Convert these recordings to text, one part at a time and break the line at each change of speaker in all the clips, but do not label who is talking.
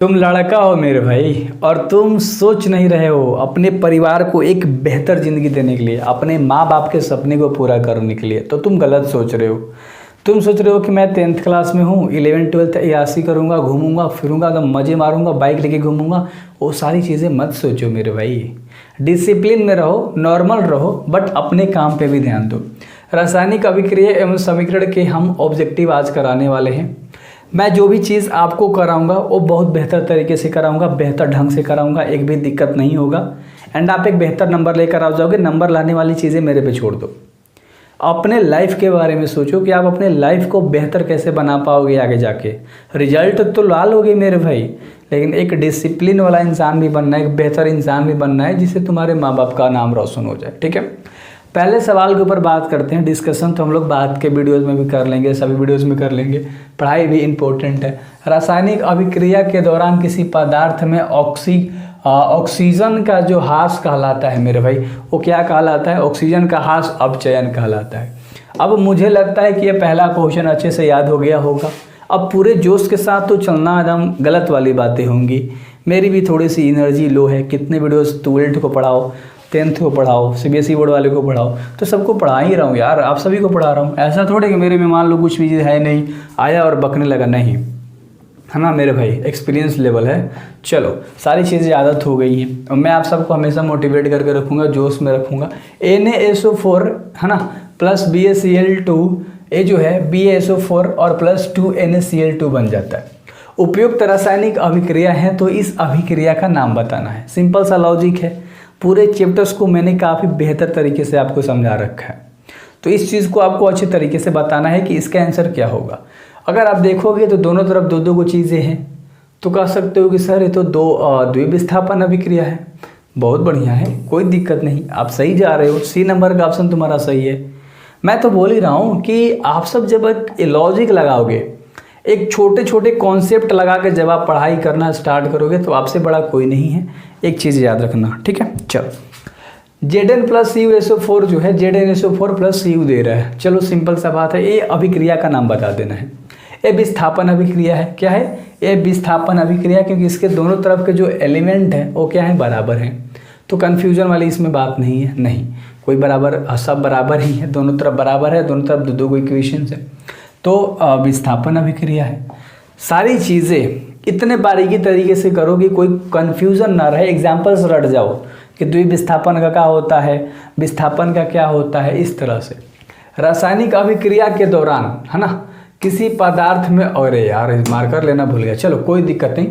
तुम लड़का हो मेरे भाई और तुम सोच नहीं रहे हो अपने परिवार को एक बेहतर ज़िंदगी देने के लिए, अपने माँ बाप के सपने को पूरा करने के लिए। तो तुम गलत सोच रहे हो। तुम सोच रहे हो कि मैं 10th क्लास में हूँ, 11th 12th ऐसी करूँगा, घूमूंगा फिरूंगा, तो मज़े मारूंगा, बाइक लेके घूमूंगा। वो सारी चीज़ें मत सोचो मेरे भाई। डिसिप्लिन में रहो, नॉर्मल रहो, बट अपने काम पे भी ध्यान दो। रासायनिक अभिक्रिया एवं समीकरण के हम ऑब्जेक्टिव आज कराने वाले हैं। मैं जो भी चीज़ आपको कराऊंगा वो बहुत बेहतर तरीके से कराऊंगा, बेहतर ढंग से कराऊंगा, एक भी दिक्कत नहीं होगा। एंड आप एक बेहतर नंबर लेकर आ जाओगे। नंबर लाने वाली चीज़ें मेरे पे छोड़ दो। अपने लाइफ के बारे में सोचो कि आप अपने लाइफ को बेहतर कैसे बना पाओगे आगे जाके। रिजल्ट तो ला लोगे मेरे भाई, लेकिन एक डिसिप्लिन वाला इंसान भी बनना है, एक बेहतर इंसान भी बनना है, जिससे तुम्हारे माँ बाप का नाम रोशन हो जाए। ठीक है, पहले सवाल के ऊपर बात करते हैं। डिस्कशन तो हम लोग बाद के वीडियोज़ में भी कर लेंगे, सभी वीडियोज़ में कर लेंगे। पढ़ाई भी इम्पोर्टेंट है। रासायनिक अभिक्रिया के दौरान किसी पदार्थ में ऑक्सीजन का जो ह्रास कहलाता है मेरे भाई, वो क्या कहलाता है? ऑक्सीजन का ह्रास अपचयन कहलाता है। अब मुझे लगता है कि ये पहला क्वेश्चन अच्छे से याद हो गया होगा। अब पूरे जोश के साथ तो चलना एकदम गलत वाली बातें होंगी। मेरी भी थोड़ी सी एनर्जी लो है। कितने वीडियोज़ 12th को पढ़ाओ, 10th को पढ़ाओ, CBSE बोर्ड वाले को पढ़ाओ, तो सबको पढ़ा ही रहा हूँ यार, आप सभी को पढ़ा रहा हूँ। ऐसा थोड़े कि मेरे में मान लो कुछ भी चीज़ है नहीं, आया और बकने लगा, नहीं है ना मेरे भाई। एक्सपीरियंस लेवल है। चलो, सारी चीज़ें आदत हो गई हैं और मैं आप सबको हमेशा मोटिवेट करके रखूँगा, जोश में रखूँगा। NaSO4 है ना प्लस BaCl2, ये जो है BaSO4 और प्लस 2 NaCl2 बन जाता है। उपयुक्त रासायनिक अभिक्रिया है, तो इस अभिक्रिया का नाम बताना है। सिंपल सा लॉजिक है। पूरे चैप्टर्स को मैंने काफ़ी बेहतर तरीके से आपको समझा रखा है, तो इस चीज़ को आपको अच्छे तरीके से बताना है कि इसका आंसर क्या होगा। अगर आप देखोगे तो दोनों तरफ दो दो को चीज़ें हैं, तो कह सकते हो कि सर ये तो द्विविस्थापन अभिक्रिया है। बहुत बढ़िया है, कोई दिक्कत नहीं, आप सही जा रहे हो। C नंबर का ऑप्शन तुम्हारा सही है। मैं तो बोल ही रहा हूँ कि आप सब जब एक लॉजिक लगाओगे, एक छोटे छोटे कॉन्सेप्ट लगा के जब आप पढ़ाई करना स्टार्ट करोगे, तो आपसे बड़ा कोई नहीं है। एक चीज़ याद रखना, ठीक है। चलो, Zn प्लस CuSO4 जो है, ZnSO4 प्लस Cu दे रहा है। चलो सिंपल सा बात है, ये अभिक्रिया का नाम बता देना है। ये विस्थापन अभिक्रिया है। क्या है? ये विस्थापन अभिक्रिया, क्योंकि इसके दोनों तरफ के जो एलिमेंट हैं वो क्या है? बराबर हैं। तो कन्फ्यूजन वाली इसमें बात नहीं है, नहीं कोई बराबर, सब बराबर ही है, दोनों तरफ बराबर है, दोनों तरफ दो दो इक्वेशंस है, तो विस्थापन अभिक्रिया है। सारी चीज़ें इतने बारीकी तरीके से करो कि कोई कन्फ्यूज़न ना रहे। एग्जाम्पल्स रट जाओ कि द्विविस्थापन का क्या होता है, विस्थापन का क्या होता है, इस तरह से। रासायनिक अभिक्रिया के दौरान है ना किसी पदार्थ में, अरे यार मार्कर लेना भूल गया, चलो कोई दिक्कत नहीं।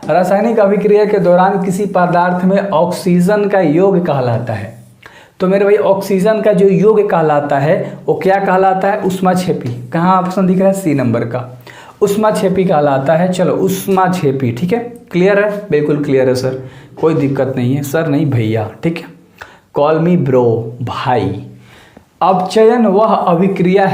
रासायनिक अभिक्रिया के दौरान किसी पदार्थ में ऑक्सीजन का योग कहलाता है। तो मेरे भाई ऑक्सीजन का जो योग कहलाता है वो क्या कहलाता है? ऊष्माक्षेपी। कहाँ ऑप्शन दिख रहा है? C नंबर का ऊष्माक्षेपी कहलाता है। चलो, ऊष्माक्षेपी, ठीक है। क्लियर है? बिल्कुल क्लियर है सर, कोई दिक्कत नहीं है। सर नहीं भैया, ठीक है, कॉल मी ब्रो, भाई। अपचयन वह अभिक्रिया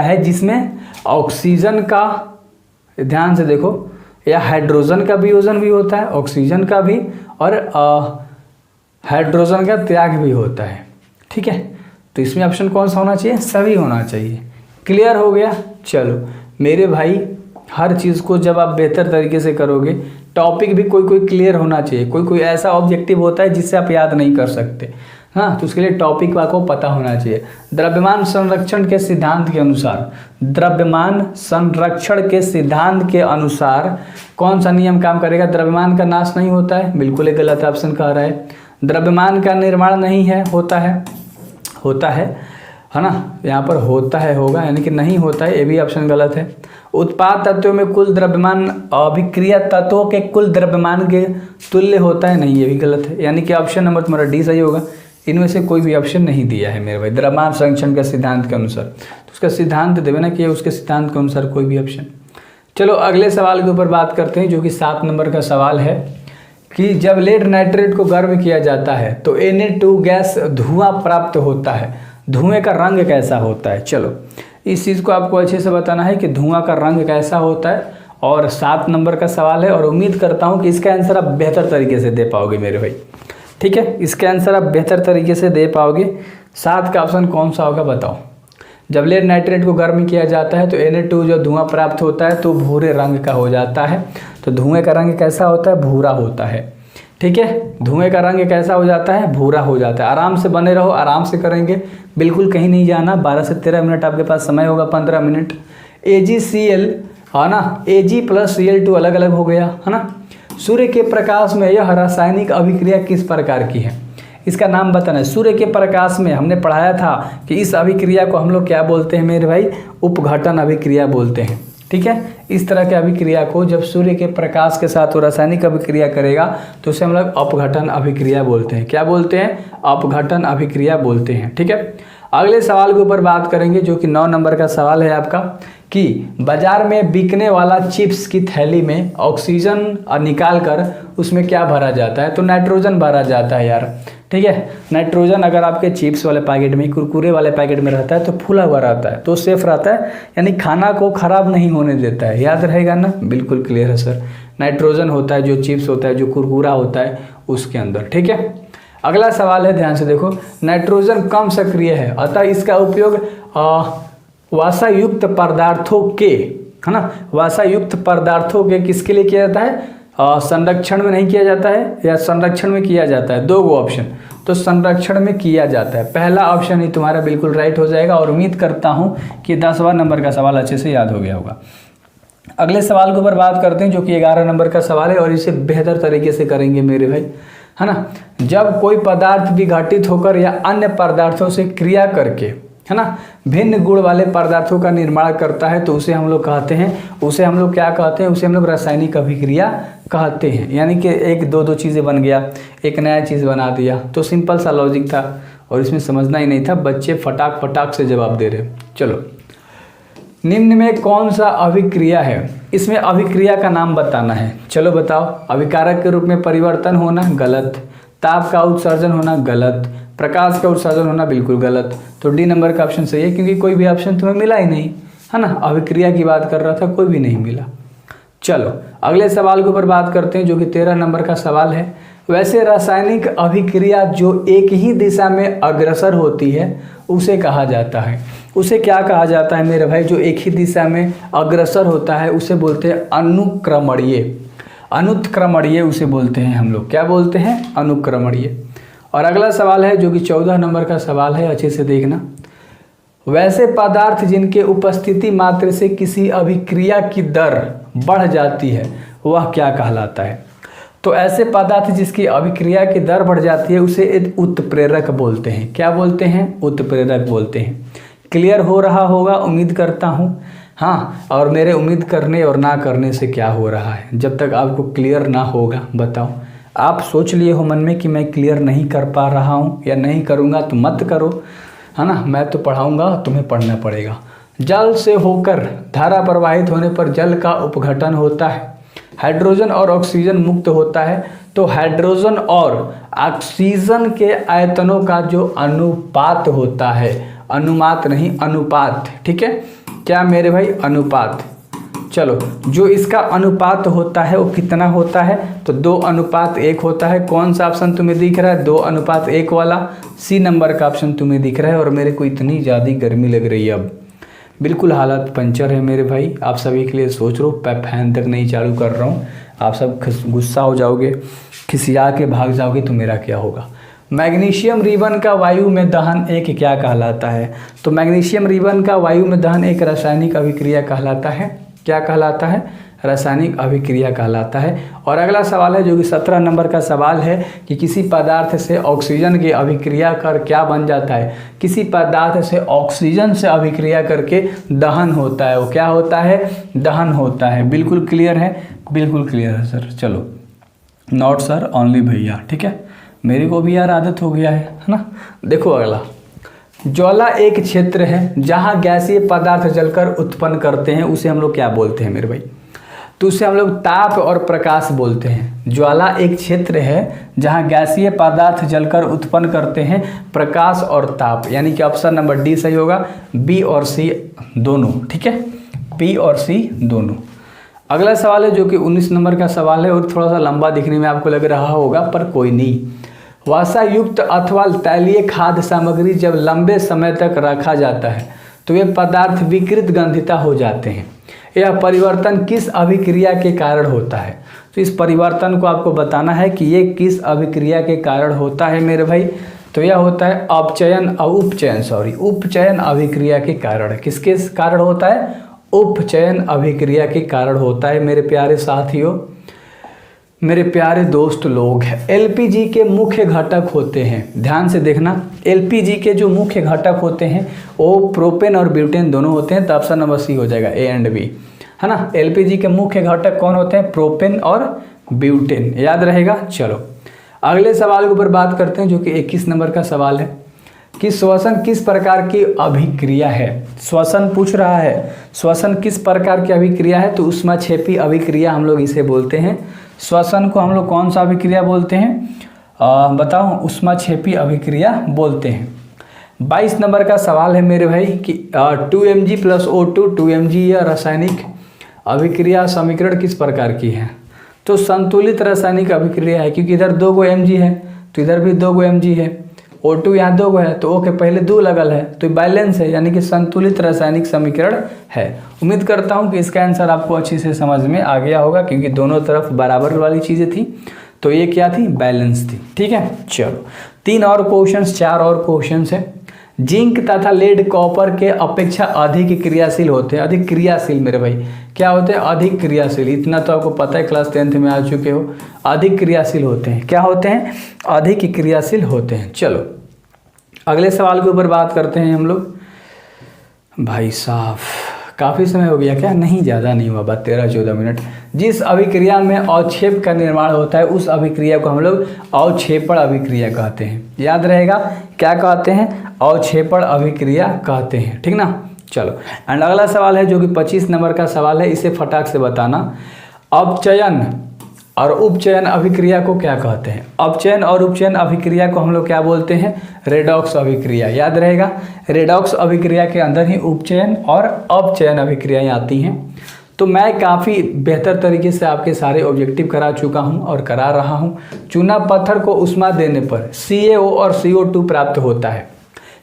है जिसमें ऑक्सीजन का, ध्यान से देखो, या हाइड्रोजन का वियोजन भी होता है, ऑक्सीजन का भी, और हाइड्रोजन का त्याग भी होता है। ठीक है, तो इसमें ऑप्शन कौन सा होना चाहिए? सभी होना चाहिए। क्लियर हो गया? चलो मेरे भाई, हर चीज़ को जब आप बेहतर तरीके से करोगे, टॉपिक भी कोई क्लियर होना चाहिए। कोई ऐसा ऑब्जेक्टिव होता है जिससे आप याद नहीं कर सकते, हाँ, तो उसके लिए टॉपिक आपको पता होना चाहिए। द्रव्यमान संरक्षण के सिद्धांत के अनुसार कौन सा नियम काम करेगा? द्रव्यमान का नाश नहीं होता है, बिल्कुल एक गलत ऑप्शन कह रहा है। द्रव्यमान का निर्माण नहीं है, होता है ना, यहाँ पर होता है होगा, यानी कि नहीं होता है, ये भी ऑप्शन गलत है। उत्पाद तत्वों में कुल द्रव्यमान अभिक्रिया तत्वों के कुल द्रव्यमान के तुल्य होता है, नहीं, ये भी गलत है, यानी कि ऑप्शन नंबर तुम्हारा D सही होगा। इनमें से कोई भी ऑप्शन नहीं दिया है मेरे भाई। द्रव्यमान संरक्षण के सिद्धांत के अनुसार, तो उसका सिद्धांत देवे ना कि उसके सिद्धांत के अनुसार कोई भी ऑप्शन। चलो अगले सवाल के ऊपर बात करते हैं, जो कि 7 नंबर का सवाल है कि जब लेड नाइट्रेट को गर्म किया जाता है तो Na2 गैस धुआं प्राप्त होता है। धुएं का रंग कैसा होता है? चलो इस चीज़ को आपको अच्छे से बताना है कि धुआं का रंग कैसा होता है, और 7 नंबर का सवाल है, और उम्मीद करता हूँ कि इसका आंसर आप बेहतर तरीके से दे पाओगे मेरे भाई। ठीक है, इसका आंसर आप बेहतर तरीके से दे पाओगे। 7 का ऑप्शन कौन सा होगा बताओ? जब लेड नाइट्रेट को गर्म किया जाता है तो Na2 जो धुआं प्राप्त होता है तो भूरे रंग का हो जाता है। तो धुएं का रंग कैसा होता है? भूरा होता है। ठीक है, धुएं का रंग कैसा हो जाता है? भूरा हो जाता है। आराम से बने रहो, आराम से करेंगे, बिल्कुल कहीं नहीं जाना। 12 से 13 मिनट आपके पास समय होगा, 15 मिनट। AgCl है ना, Ag प्लस Cl2 अलग अलग हो गया है ना। सूर्य के प्रकाश में यह रासायनिक अभिक्रिया किस प्रकार की है? इसका नाम बताना है। सूर्य के प्रकाश में हमने पढ़ाया था कि इस अभिक्रिया को हम लोग क्या बोलते हैं मेरे भाई? उपघटन अभिक्रिया बोलते हैं। ठीक है, इस तरह के अभिक्रिया को जब सूर्य के प्रकाश के साथ वो रासायनिक अभिक्रिया करेगा तो उसे हम लोग अपघटन अभिक्रिया बोलते हैं। क्या बोलते हैं? अपघटन अभिक्रिया बोलते हैं। ठीक है, अगले सवाल के ऊपर बात करेंगे जो कि 9 नंबर का सवाल है आपका, कि बाजार में बिकने वाला चिप्स की थैली में ऑक्सीजन निकाल कर उसमें क्या भरा जाता है? तो नाइट्रोजन भरा जाता है यार। ठीक है, नाइट्रोजन अगर आपके चिप्स वाले पैकेट में, कुरकुरे वाले पैकेट में रहता है तो फूला हुआ रहता है, तो सेफ रहता है, यानी खाना को खराब नहीं होने देता है। याद रहेगा ना? बिल्कुल क्लियर है सर। नाइट्रोजन होता है जो चिप्स होता है, जो कुरकुरा होता है उसके अंदर। ठीक है, अगला सवाल है, ध्यान से देखो। नाइट्रोजन कम सक्रिय है, अतः इसका उपयोग वसायुक्त पदार्थों के, है ना, वसायुक्त पदार्थों के किसके लिए किया जाता है? संरक्षण में नहीं किया जाता है या संरक्षण में किया जाता है? 2 ऑप्शन, तो संरक्षण में किया जाता है। पहला ऑप्शन ही तुम्हारा बिल्कुल राइट हो जाएगा और उम्मीद करता हूं कि 10वां नंबर का सवाल अच्छे से याद हो गया होगा। अगले सवाल के ऊपर बात करते हैं जो कि 11 नंबर का सवाल है और इसे बेहतर तरीके से करेंगे मेरे भाई, है ना। जब कोई पदार्थ विघटित होकर या अन्य पदार्थों से क्रिया करके, है ना, भिन्न गुण वाले पदार्थों का निर्माण करता है तो उसे हम लोग कहते हैं, उसे हम लोग क्या कहते हैं? उसे हम लोग रासायनिक अभिक्रिया कहते हैं। यानी कि एक दो चीज़ें बन गया, एक नया चीज़ बना दिया। तो सिंपल सा लॉजिक था और इसमें समझना ही नहीं था, बच्चे फटाक फटाक से जवाब दे रहे। चलो, निम्न में कौन सा अभिक्रिया है? इसमें अभिक्रिया का नाम बताना है। चलो बताओ। अभिकारक के रूप में परिवर्तन होना गलत, ताप का उत्सर्जन होना गलत, प्रकाश का उत्सर्जन होना बिल्कुल गलत। तो डी नंबर का ऑप्शन सही है, क्योंकि कोई भी ऑप्शन तुम्हें मिला ही नहीं, है ना। अभिक्रिया की बात कर रहा था, कोई भी नहीं मिला। चलो अगले सवाल के ऊपर बात करते हैं जो कि 13 नंबर का सवाल है। वैसे रासायनिक अभिक्रिया जो एक ही दिशा में अग्रसर होती है उसे कहा जाता है। उसे क्या कहा जाता है मेरे भाई? जो एक ही दिशा में अग्रसर होता है उसे बोलते हैं अनुक्रमणीय। अनुत्क्रमणीय उसे बोलते हैं हम लोग। क्या बोलते हैं? अनुक्रमणीय। और अगला सवाल है जो कि 14 नंबर का सवाल है, अच्छे से देखना। वैसे पदार्थ जिनके उपस्थिति मात्र से किसी अभिक्रिया की दर बढ़ जाती है वह क्या कहलाता है? तो ऐसे पदार्थ जिसकी अभिक्रिया की दर बढ़ जाती है उसे उत्प्रेरक बोलते हैं। क्या बोलते हैं? उत्प्रेरक बोलते हैं। क्लियर हो रहा होगा उम्मीद करता हूँ। हाँ, और मेरे उम्मीद करने और ना करने से क्या हो रहा है? जब तक आपको क्लियर ना होगा, बताओ, आप सोच लिए हो मन में कि मैं क्लियर नहीं कर पा रहा हूँ या नहीं करूँगा तो मत करो, है ना। मैं तो पढ़ाऊँगा, तुम्हें पढ़ना पड़ेगा। जल से होकर धारा प्रवाहित होने पर जल का उपघटन होता है, हाइड्रोजन और ऑक्सीजन मुक्त होता है। तो हाइड्रोजन और ऑक्सीजन के आयतनों का जो अनुपात होता है, अनुमात नहीं अनुपात, ठीक है क्या मेरे भाई? अनुपात। चलो, जो इसका अनुपात होता है वो कितना होता है? तो 2:1 होता है। कौन सा ऑप्शन तुम्हें दिख रहा है? 2:1 वाला सी नंबर का ऑप्शन तुम्हें दिख रहा है। और मेरे को इतनी ज़्यादा गर्मी लग रही है, अब बिल्कुल हालत पंचर है मेरे भाई। आप सभी के लिए सोच लो, फैन तक नहीं चालू कर रहा हूँ, आप सब गुस्सा हो जाओगे, खिसिया के भाग जाओगे तो मेरा क्या होगा। मैग्नीशियम रिबन का वायु में दहन एक क्या कहलाता है? तो मैग्नीशियम रिबन का वायु में दहन एक रासायनिक अभिक्रिया कहलाता है। क्या कहलाता है? रासायनिक अभिक्रिया कहलाता है। और अगला सवाल है जो कि 17 नंबर का सवाल है कि किसी पदार्थ से ऑक्सीजन की अभिक्रिया कर क्या बन जाता है? किसी पदार्थ से ऑक्सीजन से अभिक्रिया करके दहन होता है। वो क्या होता है? दहन होता है। बिल्कुल क्लियर है? बिल्कुल क्लियर है सर। चलो, नॉट सर, ओनली भैया, ठीक है। मेरे को भी यार आदत हो गया है ना। देखो अगला, ज्वाला एक क्षेत्र है जहाँ गैसीय पदार्थ जलकर उत्पन्न करते हैं, उसे हम लोग क्या बोलते हैं मेरे भाई? तो उसे हम लोग ताप और प्रकाश बोलते हैं। ज्वाला एक क्षेत्र है जहाँ गैसीय पदार्थ जलकर उत्पन्न करते हैं, प्रकाश और ताप। यानी कि ऑप्शन नंबर डी सही होगा, बी और सी दोनों, ठीक है, बी और सी दोनों। अगला सवाल है जो कि 19 नंबर का सवाल है और थोड़ा सा लंबा दिखने में आपको लग रहा होगा, पर कोई नहीं। वसायुक्त अथवा तैलीय खाद्य सामग्री जब लंबे समय तक रखा जाता है तो ये पदार्थ विकृत गंधिता हो जाते हैं। यह परिवर्तन किस अभिक्रिया के कारण होता है? तो इस परिवर्तन को आपको बताना है कि ये किस अभिक्रिया के कारण होता है मेरे भाई। तो यह होता है उपचयन अभिक्रिया के कारण। किसके कारण होता है? उपचयन अभिक्रिया के कारण होता है मेरे प्यारे साथियों, मेरे प्यारे दोस्त लोग। एलपीजी के मुख्य घटक होते हैं, ध्यान से देखना, एलपीजी के जो मुख्य घटक होते हैं वो प्रोपेन और ब्यूटेन दोनों होते हैं। तो ऑप्शन नंबर सी हो जाएगा, ए एंड बी, है ना। एलपीजी के मुख्य घटक कौन होते हैं? प्रोपेन और ब्यूटेन, याद रहेगा। चलो अगले सवाल के ऊपर बात करते हैं, जो कि 21 नंबर का सवाल है कि श्वसन किस प्रकार की अभिक्रिया है। श्वसन पूछ रहा है, श्वसन किस प्रकार की अभिक्रिया है? तो ऊष्माक्षेपी अभिक्रिया हम लोग इसे बोलते हैं। श्वसन को हम लोग कौन सा अभिक्रिया बोलते हैं? बताओ, ऊष्माक्षेपी अभिक्रिया बोलते हैं। 22 नंबर का सवाल है मेरे भाई कि 2Mg + O2 2Mg यह रासायनिक अभिक्रिया समीकरण किस प्रकार की है? तो संतुलित रासायनिक अभिक्रिया है, क्योंकि इधर 2 Mg है तो इधर भी 2 Mg है, O2 यहाँ 2 है तो O के पहले 2 लगल है, तो बैलेंस है, यानी कि संतुलित रासायनिक समीकरण है। उम्मीद करता हूँ कि इसका आंसर आपको अच्छे से समझ में आ गया होगा, क्योंकि दोनों तरफ बराबर वाली चीज़ें थी। तो ये क्या थी? बैलेंस थी। ठीक है, चलो 4 और क्वेश्चंस है। जिंक तथा लेड कॉपर के अपेक्षा अधिक क्रियाशील होते हैं। अधिक क्रियाशील मेरे भाई क्या होते हैं? अधिक क्रियाशील। इतना तो आपको पता है, क्लास 10th में आ चुके हो। अधिक क्रियाशील होते हैं। क्या होते हैं? अधिक क्रियाशील होते हैं। चलो अगले सवाल के ऊपर बात करते हैं हम लोग। भाई साहब काफ़ी समय हो गया क्या? नहीं, ज़्यादा नहीं हुआ, बस 13-14 मिनट। जिस अभिक्रिया में अवक्षेप का निर्माण होता है उस अभिक्रिया को हम लोग अवक्षेपण अभिक्रिया कहते हैं। याद रहेगा, क्या कहते हैं? अवक्षेपण अभिक्रिया कहते हैं। ठीक ना। चलो एंड अगला सवाल है जो कि 25 नंबर का सवाल है, इसे फटाक से बताना। अपचयन और उपचयन अभिक्रिया को क्या कहते हैं? अपचयन और उपचयन अभिक्रिया को हम लोग क्या बोलते हैं? रेडॉक्स अभिक्रिया। याद रहेगा, रेडॉक्स अभिक्रिया के अंदर ही उपचयन और अपचयन अभिक्रियाएं आती हैं। तो मैं काफ़ी बेहतर तरीके से आपके सारे ऑब्जेक्टिव करा चुका हूं और करा रहा हूं। चूना पत्थर को उष्मा देने पर CaO और CO2 प्राप्त होता है।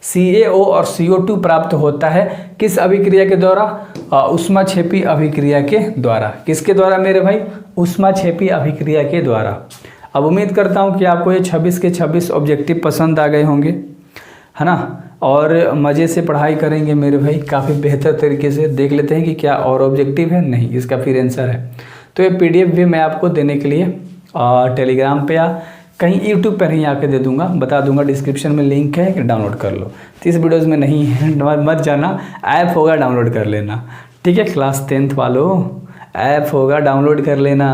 CaO और CO2 प्राप्त होता है किस अभिक्रिया के द्वारा? ऊष्माक्षेपी अभिक्रिया के द्वारा। किसके द्वारा मेरे भाई? ऊष्माक्षेपी अभिक्रिया के द्वारा। अब उम्मीद करता हूं कि आपको ये 26 के 26 ऑब्जेक्टिव पसंद आ गए होंगे, है ना, और मज़े से पढ़ाई करेंगे मेरे भाई। काफ़ी बेहतर तरीके से देख लेते हैं कि क्या और ऑब्जेक्टिव है, नहीं, इसका फिर आंसर है। तो ये PDF भी मैं आपको देने के लिए टेलीग्राम पे या कहीं YouTube पर ही आके दे दूंगा, बता दूंगा, डिस्क्रिप्शन में लिंक है कि डाउनलोड कर लो। तो इस वीडियोज़ में नहीं है, मत जाना, ऐप होगा डाउनलोड कर लेना। ठीक है, क्लास 10th वालों, ऐप होगा डाउनलोड कर लेना।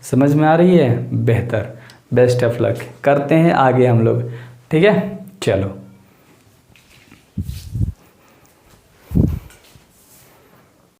समझ में आ रही है? बेहतर, बेस्ट ऑफ लक। करते हैं आगे हम लोग। ठीक है, चलो।